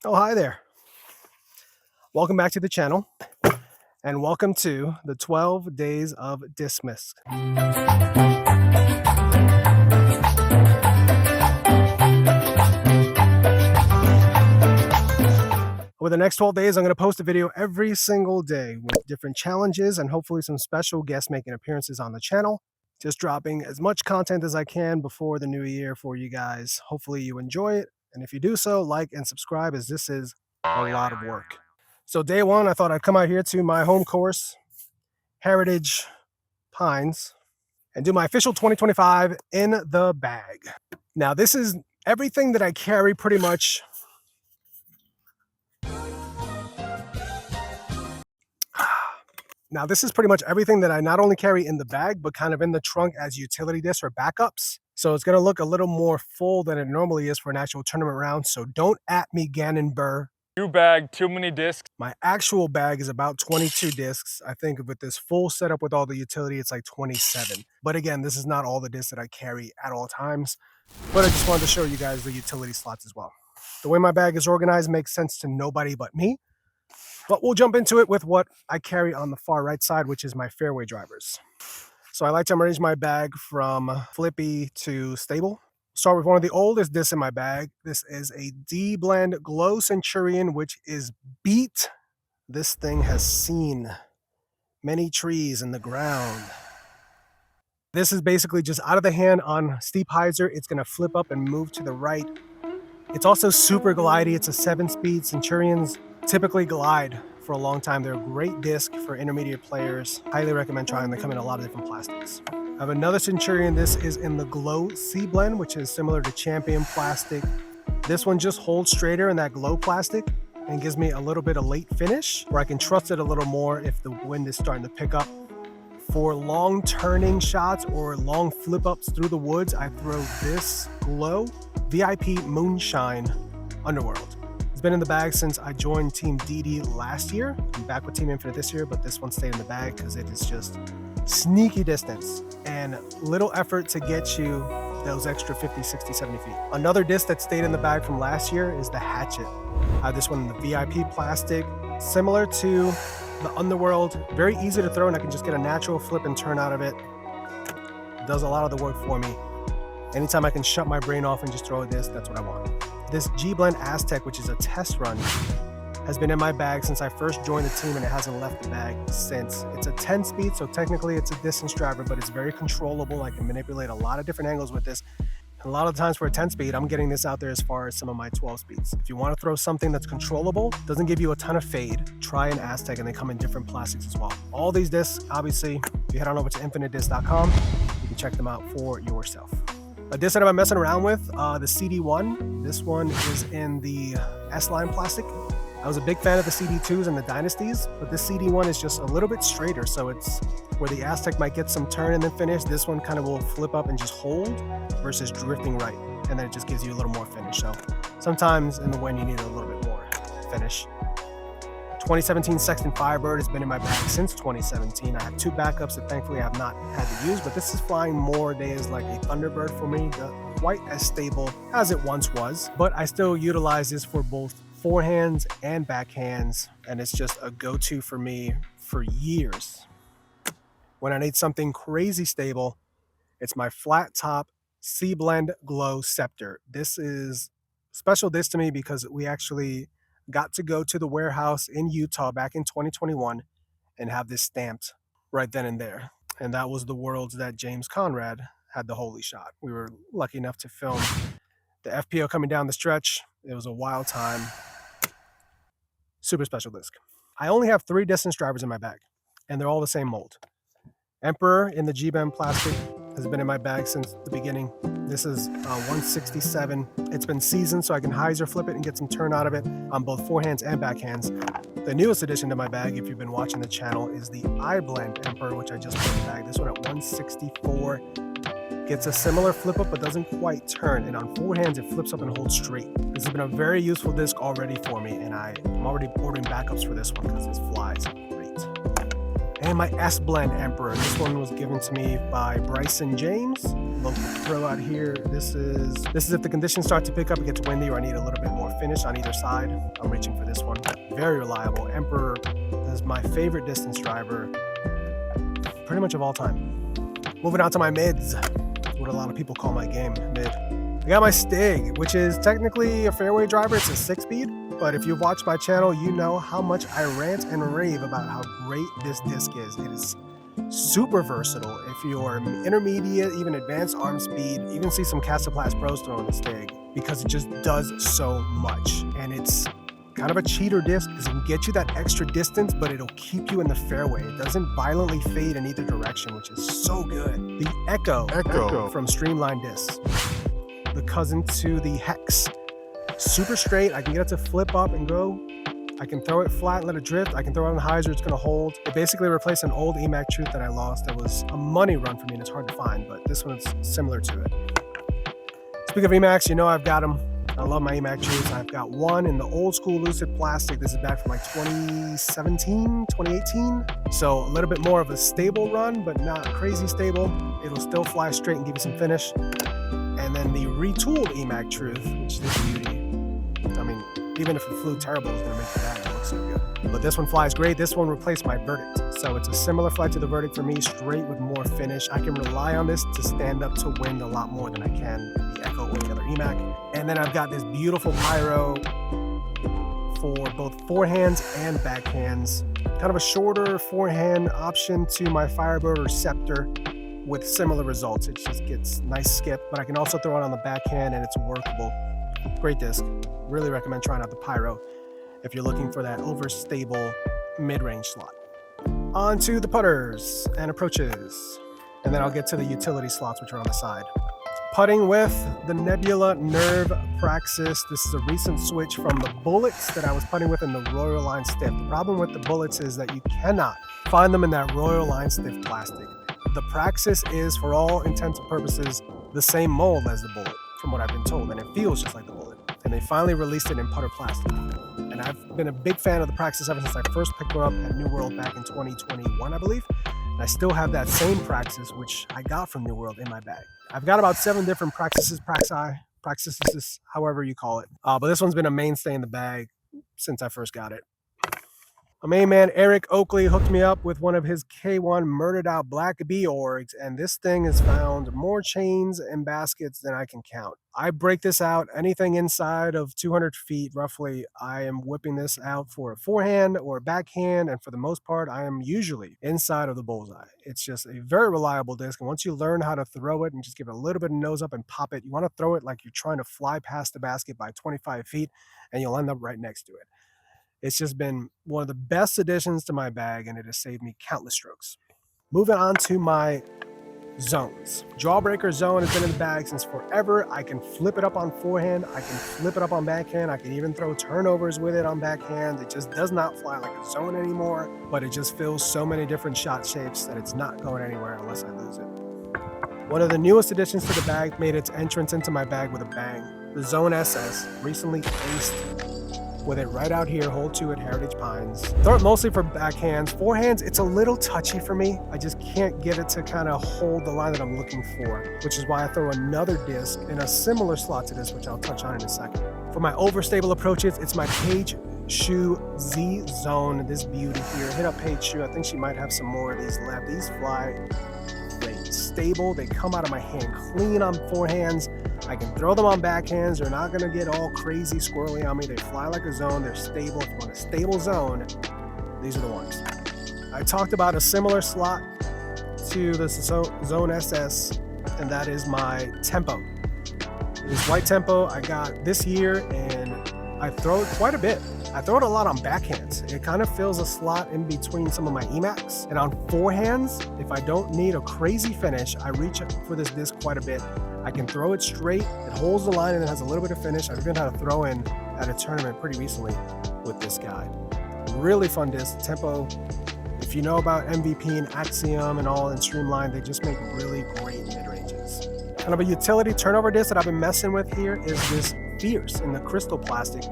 Oh, hi there. Welcome back to the channel, and welcome to the 12 Days of Discmas. Over the next 12 days, I'm going to post a video every single day with different challenges and hopefully some special guests making appearances on the channel. Just dropping as much content as I can before the new year for you guys. Hopefully you enjoy it, and if you do so, like and subscribe, as this is a lot of work. So day one, I thought I'd come out here to my home course, Heritage Pines, and do my official 2025 in the bag. Now, this is everything that I carry pretty much. Now, this is pretty much everything that I not only carry in the bag, but kind of in the trunk as utility discs or backups. So it's going to look a little more full than it normally is for an actual tournament round. So don't at me, Gannon Burr. New bag, too many discs. My actual bag is about 22 discs. I think with this full setup with all the utility, it's like 27. But again, this is not all the discs that I carry at all times. But I just wanted to show you guys the utility slots as well. The way my bag is organized makes sense to nobody but me. But we'll jump into it with what I carry on the far right side, which is my fairway drivers. So I like to arrange my bag from flippy to stable. Start with one of the oldest discs in my bag. This is a D-Blend Glow Centurion, which is beat. This thing has seen many trees in the ground. This is basically just out of the hand on steep hyzer. It's going to flip up and move to the right. It's also super glidey. It's a 7-speed. Centurions typically glide for a long time. They're a great disc for intermediate players. Highly recommend trying them. They come in a lot of different plastics. I have another Centurion. This is in the Glow C Blend, which is similar to Champion plastic. This one just holds straighter in that Glow plastic and gives me a little bit of late finish where I can trust it a little more if the wind is starting to pick up. For long turning shots or long flip ups through the woods, I throw this Glow VIP Moonshine Underworld. It's been in the bag since I joined Team DD last year. I'm back with Team Infinite this year, but this one stayed in the bag because it is just sneaky distance and little effort to get you those extra 50, 60, 70 feet. Another disc that stayed in the bag from last year is the Hatchet. I have this one in the VIP plastic, similar to the Underworld. Very easy to throw, and I can just get a natural flip and turn out of it. It does a lot of the work for me. Anytime I can shut my brain off and just throw a disc, that's what I want. This G-Blend Aztec, which is a test run, has been in my bag since I first joined the team, and it hasn't left the bag since. It's a 10-speed, so technically it's a distance driver, but it's very controllable. I can manipulate a lot of different angles with this. And a lot of times for a 10-speed, I'm getting this out there as far as some of my 12 speeds. If you want to throw something that's controllable, doesn't give you a ton of fade, try an Aztec, and they come in different plastics as well. All these discs, obviously, if you head on over to infinitedisc.com, you can check them out for yourself. A disc that I've been messing around with, the CD1. This one is in the S-line plastic. I was a big fan of the CD2s and the Dynasties, but this CD1 is just a little bit straighter, so it's where the Aztec might get some turn and then finish. This one kind of will flip up and just hold versus drifting right, and then it just gives you a little more finish. So sometimes in the wind you need a little bit more finish. 2017 Sexton Firebird has been in my bag since 2017. I have two backups that thankfully I have not had to use, but this is flying more days like a Thunderbird for me. Not quite as stable as it once was, but I still utilize this for both forehands and backhands, and it's just a go-to for me for years. When I need something crazy stable, it's my flat top C-Blend Glow Scepter. This is special disc to me because we actually got to go to the warehouse in Utah back in 2021 and have this stamped right then and there. And that was the Worlds that James Conrad had the holy shot. We were lucky enough to film the FPO coming down the stretch. It was a wild time. Super special disc. I only have 3 distance drivers in my bag, and they're all the same mold. Emperor in the G-Bend plastic has been in my bag since the beginning. This is 167. It's been seasoned so I can hyzer flip it and get some turn out of it on both forehands and backhands. The newest addition to my bag, if you've been watching the channel, is the I-Blend Emperor, which I just put in the bag. This one at 164. Gets a similar flip up, but doesn't quite turn. And on forehands, it flips up and holds straight. This has been a very useful disc already for me, and I'm already ordering backups for this one because this flies great. And my S-Blend Emperor. This one was given to me by Bryson James. local throw out here. This is if the conditions start to pick up, it gets windy, or I need a little bit more finish on either side. I'm reaching for this one. Very reliable. Emperor is my favorite distance driver, pretty much of all time. Moving on to my mids. That's what a lot of people call my game, mid. I got my Stig, which is technically a fairway driver. It's a 6-speed, but if you've watched my channel, you know how much I rant and rave about how great this disc is. It is super versatile. If you're intermediate, even advanced arm speed, you can see some Castaplast pros throwing the Stig because it just does so much. And it's kind of a cheater disc because it can get you that extra distance, but it'll keep you in the fairway. It doesn't violently fade in either direction, which is so good. The Echo. From Streamline Discs, the cousin to the Hex. Super straight. I can get it to flip up and go. I can throw it flat and let it drift. I can throw it on the hyzer, it's gonna hold. It basically replaced an old EMAC Truth that I lost. That was a money run for me and it's hard to find, but this one's similar to it. Speaking of EMACs, you know I've got them. I love my EMAC Truths. I've got one in the old school Lucid plastic. This is back from like 2017, 2018. So a little bit more of a stable run, but not crazy stable. It'll still fly straight and give you some finish. And then the retooled EMAC Truth, which is this beauty. I mean, even if it flew terrible, it's gonna make the bag look so good. But this one flies great. This one replaced my Verdict. So it's a similar flight to the Verdict for me, straight with more finish. I can rely on this to stand up to wind a lot more than I can the Echo or the other EMAC. And then I've got this beautiful pyro for both forehands and backhands. Kind of a shorter forehand option to my Firebird or Scepter with similar results. It just gets nice skip, but I can also throw it on the backhand and it's workable. Great disc. Really recommend trying out the Pyro if you're looking for that overstable mid-range slot. On to the putters and approaches, and then I'll get to the utility slots, which are on the side. Putting with the Nebula Nerve Praxis. This is a recent switch from the Bullets that I was putting with in the Royal Line Stiff. The problem with the Bullets is that you cannot find them in that Royal Line Stiff plastic. The Praxis is, for all intents and purposes, the same mold as the Bullet, from what I've been told, and it feels just like the Bullet. And they finally released it in putter plastic. And I've been a big fan of the Praxis ever since I first picked her up at New World back in 2021, I believe. And I still have that same Praxis, which I got from New World, in my bag. I've got about 7 different Praxises, Praxises, however you call it. But this one's been a mainstay in the bag since I first got it. My main man, Eric Oakley, hooked me up with one of his K1 murdered out Black Bee orgs, and this thing has found more chains and baskets than I can count. I break this out, anything inside of 200 feet, roughly, I am whipping this out for a forehand or a backhand, and for the most part, I am usually inside of the bullseye. It's just a very reliable disc, and once you learn how to throw it and just give it a little bit of nose up and pop it, you want to throw it like you're trying to fly past the basket by 25 feet, and you'll end up right next to it. It's just been one of the best additions to my bag, and it has saved me countless strokes. Moving on to my zones. Jawbreaker zone has been in the bag since forever. I can flip it up on forehand. I can flip it up on backhand. I can even throw turnovers with it on backhand. It just does not fly like a zone anymore, but it just fills so many different shot shapes that it's not going anywhere unless I lose it. One of the newest additions to the bag made its entrance into my bag with a bang. The Zone SS, recently aced with it right out here, hold 2 at Heritage Pines. Throw it mostly for backhands. Forehands, it's a little touchy for me. I just can't get it to kind of hold the line that I'm looking for, which is why I throw another disc in a similar slot to this, which I'll touch on in a second. For my overstable approaches, it's my Paige Shoe Z Zone, this beauty here. Hit up Paige Shoe. I think she might have some more of these left. These fly great. Stable. They come out of my hand clean on forehands. I can throw them on backhands. They're not going to get all crazy squirrely on me. They fly like a zone. They're stable. If you want a stable zone, these are the ones. I talked about a similar slot to the Zone SS, and that is my Tempo. This white Tempo I got this year, and I throw it quite a bit. I throw it a lot on backhands. It kind of fills a slot in between some of my EMACs. And on forehands, if I don't need a crazy finish, I reach for this disc quite a bit. I can throw it straight, it holds the line and it has a little bit of finish. I've even had a throw in at a tournament pretty recently with this guy. Really fun disc. Tempo, if you know about MVP and Axiom and all and Streamline, they just make really great mid-ranges. Kind of a utility turnover disc that I've been messing with here is this Fierce in the crystal plastic.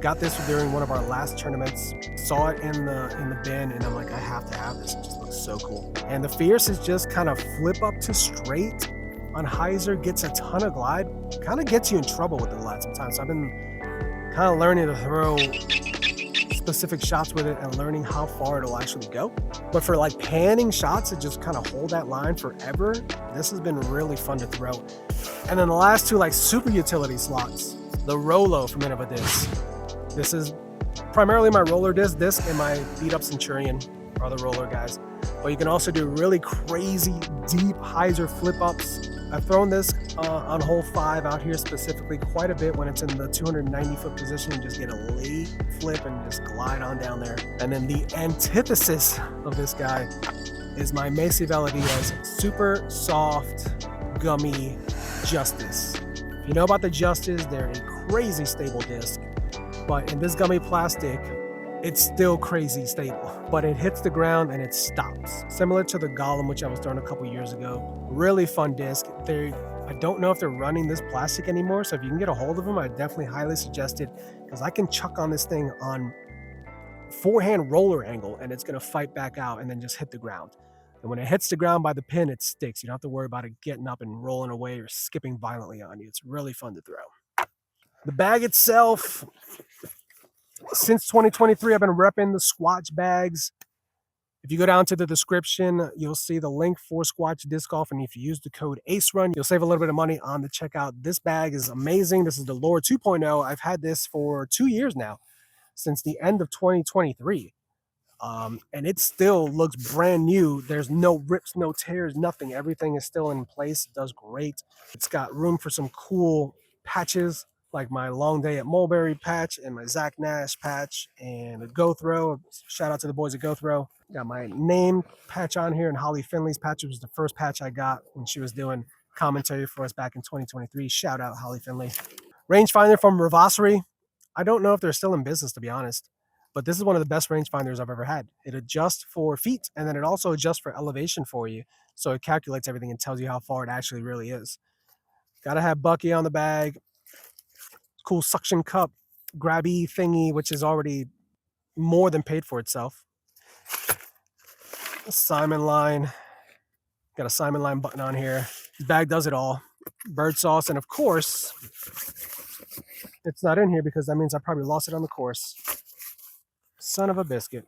Got this during one of our last tournaments. Saw it in the bin, and I'm like, I have to have this. It just looks so cool. And the Fierce is just kind of flip up to straight on hyzer gets a ton of glide, kind of gets you in trouble with the glide sometimes. So I've been kind of learning to throw specific shots with it and learning how far it'll actually go. But for like panning shots to just kind of hold that line forever, this has been really fun to throw. And then the last two like super utility slots, the Rolo from Innova Disc. This is primarily my roller disc. This and my beat up Centurion are the roller guys. But you can also do really crazy deep hyzer flip ups. I've thrown this on hole 5 out here specifically quite a bit when it's in the 290-foot position and just get a late flip and just glide on down there. And then the antithesis of this guy is my Macy Valadia's super soft, gummy Justice. If you know about the Justice, they're a crazy stable disc. But in this gummy plastic, it's still crazy stable, but it hits the ground and it stops. Similar to the Golem, which I was throwing a couple years ago. Really fun disc. I don't know if they're running this plastic anymore, so if you can get a hold of them, I definitely highly suggest it, because I can chuck on this thing on forehand roller angle and it's gonna fight back out and then just hit the ground. And when it hits the ground by the pin, it sticks. You don't have to worry about it getting up and rolling away or skipping violently on you. It's really fun to throw. The bag itself, since 2023, I've been repping the Squatch bags. If you go down to the description, you'll see the link for Squatch Disc Golf, and if you use the code ACERUN, you'll save a little bit of money on the checkout. This bag is amazing. This is the Lure 2.0. I've had this for 2 years now, since the end of 2023. And it still looks brand new. There's no rips, no tears, nothing. Everything is still in place. It does great. It's got room for some cool patches, like my Long Day at Mulberry patch and my Zach Nash patch and a Go Throw. Shout out to the boys at Go Throw. Got my name patch on here and Holly Finley's patch, which was the first patch I got when she was doing commentary for us back in 2023. Shout out Holly Finley. Rangefinder from Rivassery. I don't know if they're still in business, to be honest, but this is one of the best rangefinders I've ever had. It adjusts for feet, and then it also adjusts for elevation for you. So it calculates everything and tells you how far it actually really is. Gotta have Bucky on the bag. Cool suction cup, grabby thingy, which is already more than paid for itself. A Simon line. Got a Simon line button on here. This bag does it all. Bird sauce, and of course, it's not in here because that means I probably lost it on the course. Son of a biscuit.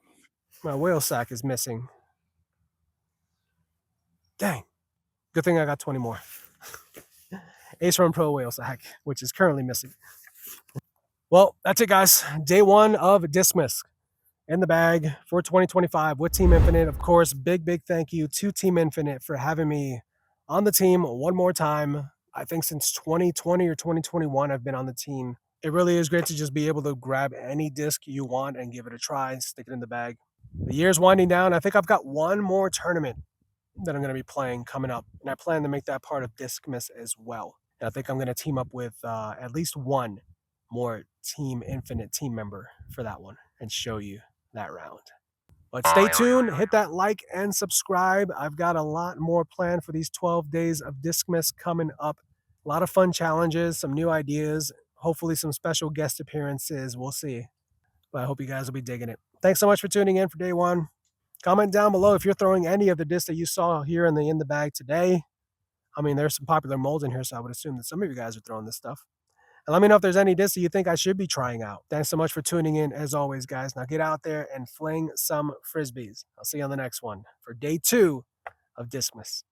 My whale sack is missing. Dang. Good thing I got 20 more. Ace Run Pro whale sack, which is currently missing. Well, that's it, guys. Day 1 of Discmas in the bag for 2025 with Team Infinite. Of course, big thank you to Team Infinite for having me on the team one more time. I think since 2020 or 2021, I've been on the team. It really is great to just be able to grab any disc you want and give it a try, stick it in the bag. The year's winding down. I think I've got one more tournament that I'm going to be playing coming up, and I plan to make that part of Discmas as well. And I think I'm going to team up with at least one more Team Infinite team member for that one and show you that round. But stay tuned, hit that like and subscribe. I've got a lot more planned for these 12 days of Discmas coming up. A lot of fun challenges, some new ideas, hopefully some special guest appearances. We'll see. But I hope you guys will be digging it. Thanks so much for tuning in for day 1. Comment down below if you're throwing any of the discs that you saw here in the bag today. I mean, there's some popular molds in here, so I would assume that some of you guys are throwing this stuff. And let me know if there's any discs that you think I should be trying out. Thanks so much for tuning in, as always, guys. Now get out there and fling some Frisbees. I'll see you on the next one for day 2 of Discmas.